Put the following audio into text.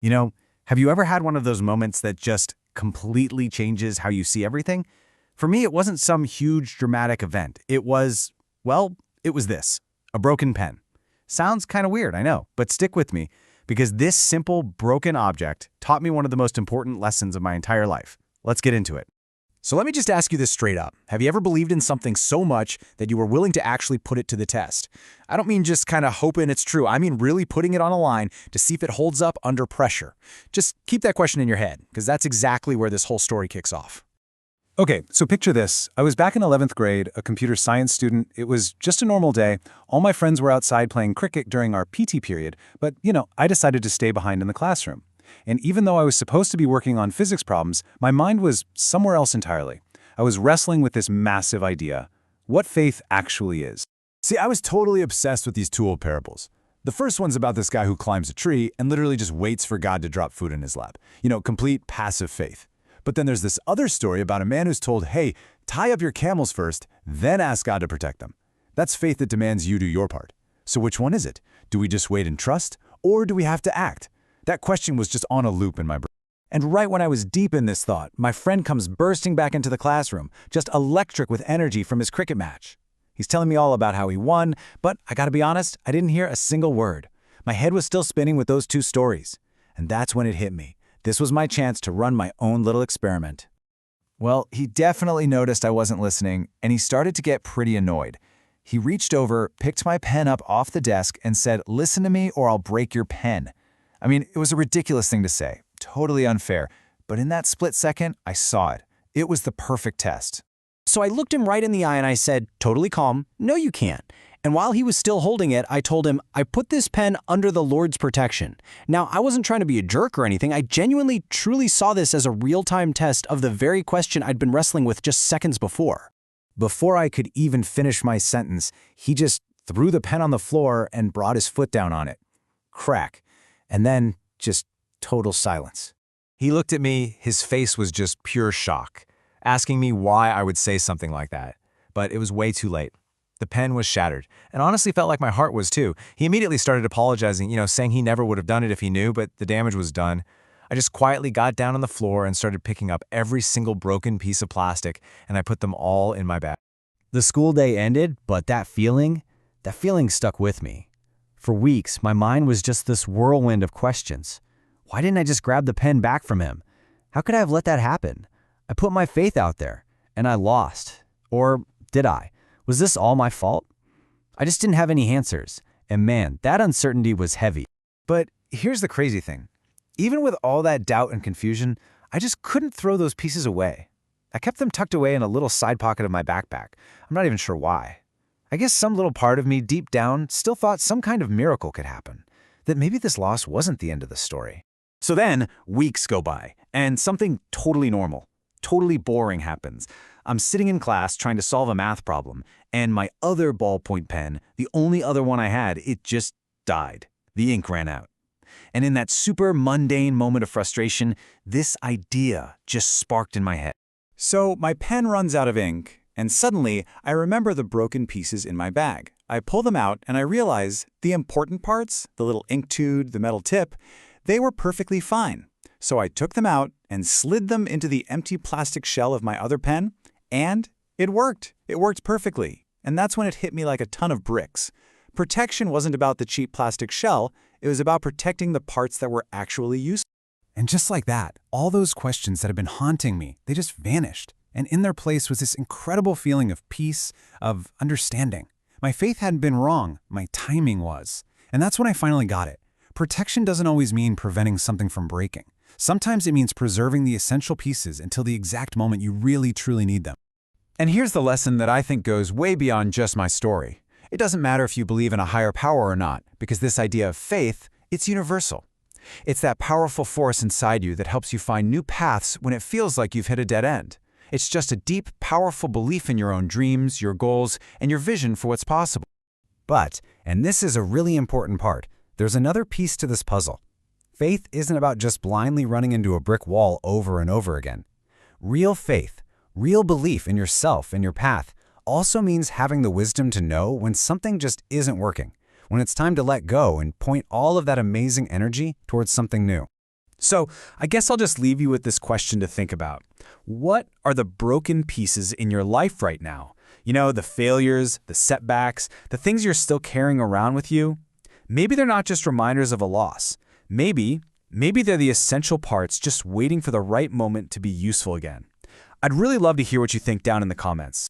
You know, have you ever had one of those moments that just completely changes how you see everything? For me, it wasn't some huge dramatic event. It was this, a broken pen. Sounds kind of weird, I know, but stick with me because this simple broken object taught me one of the most important lessons of my entire life. Let's get into it. So let me just ask you this straight up. Have you ever believed in something so much that you were willing to actually put it to the test? I don't mean just kind of hoping it's true. I mean really putting it on a line to see if it holds up under pressure. Just keep that question in your head, because that's exactly where this whole story kicks off. Okay, so picture this. I was back in 11th grade, a computer science student. It was just a normal day. All my friends were outside playing cricket during our PT period, but, I decided to stay behind in the classroom. And even though I was supposed to be working on physics problems, my mind was somewhere else entirely. I was wrestling with this massive idea: what faith actually is. See, I was totally obsessed with these two old parables. The first one's about this guy who climbs a tree and literally just waits for God to drop food in his lap. Complete passive faith. But then there's this other story about a man who's told, hey, tie up your camels first, then ask God to protect them. That's faith that demands you do your part. So which one is it? Do we just wait and trust, or do we have to act? That question was just on a loop in my brain. And right when I was deep in this thought, my friend comes bursting back into the classroom, just electric with energy from his cricket match. He's telling me all about how he won, but I gotta be honest, I didn't hear a single word. My head was still spinning with those two stories. And that's when it hit me. This was my chance to run my own little experiment. Well, he definitely noticed I wasn't listening, and he started to get pretty annoyed. He reached over, picked my pen up off the desk, and said, "Listen to me or I'll break your pen." I mean, it was a ridiculous thing to say, totally unfair, but in that split second, I saw it. It was the perfect test. So I looked him right in the eye and I said, totally calm, "No, you can't." And while he was still holding it, I told him, "I put this pen under the Lord's protection." Now, I wasn't trying to be a jerk or anything. I genuinely, truly saw this as a real-time test of the very question I'd been wrestling with just seconds before. Before I could even finish my sentence, he just threw the pen on the floor and brought his foot down on it. Crack. And then just total silence. He looked at me, his face was just pure shock, asking me why I would say something like that. But it was way too late. The pen was shattered, and honestly felt like my heart was too. He immediately started apologizing, saying he never would have done it if he knew, but the damage was done. I just quietly got down on the floor and started picking up every single broken piece of plastic, and I put them all in my bag. The school day ended, but that feeling stuck with me. For weeks, my mind was just this whirlwind of questions. Why didn't I just grab the pen back from him? How could I have let that happen? I put my faith out there, and I lost. Or did I? Was this all my fault? I just didn't have any answers, and man, that uncertainty was heavy. But here's the crazy thing. Even with all that doubt and confusion, I just couldn't throw those pieces away. I kept them tucked away in a little side pocket of my backpack. I'm not even sure why. I guess some little part of me deep down still thought some kind of miracle could happen, that maybe this loss wasn't the end of the story. So then, weeks go by, and something totally normal, totally boring happens. I'm sitting in class trying to solve a math problem, and my other ballpoint pen, the only other one I had, it just died. The ink ran out. And in that super mundane moment of frustration, this idea just sparked in my head. So my pen runs out of ink, and suddenly I remember the broken pieces in my bag. I pull them out and I realize the important parts, the little ink tube, the metal tip, they were perfectly fine. So I took them out and slid them into the empty plastic shell of my other pen, and it worked. It worked perfectly. And that's when it hit me like a ton of bricks. Protection wasn't about the cheap plastic shell, it was about protecting the parts that were actually useful. And just like that, all those questions that had been haunting me, they just vanished. And in their place was this incredible feeling of peace, of understanding. My faith hadn't been wrong, my timing was. And that's when I finally got it. Protection doesn't always mean preventing something from breaking. Sometimes it means preserving the essential pieces until the exact moment you really truly need them. And here's the lesson that I think goes way beyond just my story. It doesn't matter if you believe in a higher power or not, because this idea of faith, it's universal. It's that powerful force inside you that helps you find new paths when it feels like you've hit a dead end. It's just a deep, powerful belief in your own dreams, your goals, and your vision for what's possible. But, and this is a really important part, there's another piece to this puzzle. Faith isn't about just blindly running into a brick wall over and over again. Real faith, real belief in yourself and your path, also means having the wisdom to know when something just isn't working, when it's time to let go and point all of that amazing energy towards something new. So I guess I'll just leave you with this question to think about. What are the broken pieces in your life right now? You know, the failures, the setbacks, the things you're still carrying around with you? Maybe they're not just reminders of a loss. Maybe they're the essential parts just waiting for the right moment to be useful again. I'd really love to hear what you think down in the comments.